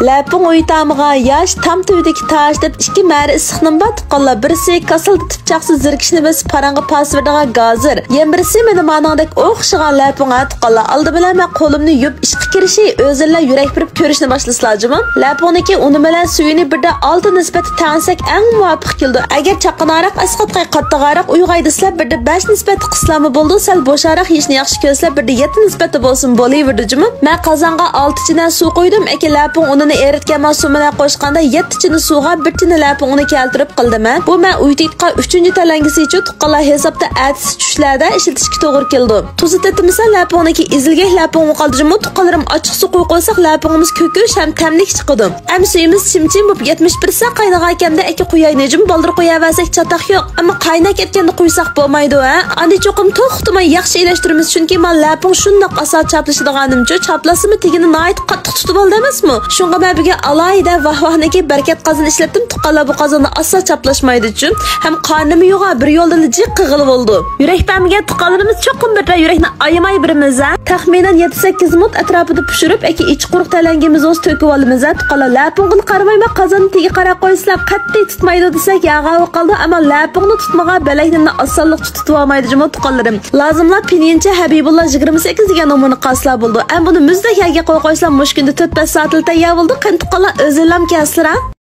Lapung uytamıga yaş tam tüydeki taş deb iki meri issiqnin bat qalla birisi kasıl tipçaqsı zirkishni biz paranga pasverdaga gazir. Yen birisi meni manandek o'xshagan lapung at qalla aldı bilan men qo'limni yub ishqa kirishi o'zilla yurak birib ko'rishni boshlaslajimi? Lapungniki uni bilan suyini birda 6 nisbati tangsak eng muvofiq keldi. Agar chaqinaraq asqatqay qattag'araq uyg'ay deslar birda 5 nisbati qislami bo'ldi, sal bo'sharaq yeyishni yaxshi ko'rslar birda 7 nisbati bo'lsin bo'laverdi-jimi? Men qozonga 6 chinan suv qo'ydim, lapung unini eritgan suv bilan qo'shganda 7 chini suvga 1 chini lapung uni keltirib qildim. Bu men uytiqqa 3-talangisi uchun tuqqala hisobda atis tushlarda ishlatishga to'g'ri keldi. Tuzi tetimisa lapungniki izilgan lapung qoldirib tuqqalarim ochiq suv qo'yib qo'ysak lapungimiz ko'kish ham tamlik chiqadi. Ham suyimiz chimchim bo'lib 71 qaynagan ekanda aka qo'yaynijim boldir qo'yaversak chataq yo'q. Ammo qaynak ketganda qo'ysak bo'lmaydi, ha? Andi cho'qim to'xtamay yaxshi ilashtiramiz chunki men lapung shundoq asal chaplashadiganimcha chaplasimi tegini nayt qattiq tutib oldi emasmi? Shunga men buga alayda vahvahniki barkat qozon ishlatdim tuqqala bu qozonni asal chaplashmaydi uchun ham qarnimi yo'g'a bir yo'lda jiq qig'ilib oldi. Yurak bamiga tuqqanlarimiz cho'qim bir yurakni ayamay birimiz, ha? Taxminan 7-8 minut atrofida pishirib, ichi quruq talangimiz o'z to'kib olamiz, ha? Tuqqala lapungni qaramayman qozonni tegi qarab qo'ysizlar qattiq tutmaydi desak yog'a qoldi, ammo lapungni tutmagan balakni osonlik tutib olmaydi jimo tuqqanlarim. Lozimlar pinincha Habibullah 28 degan nomerni qaslar bo'ldi. Ham buni muzdak yerga qo'yib qo'ysam mushkunda 4-5 soat tayyor bo'ldi. Qani tuqqanlar o'zinglar kaslar, ha?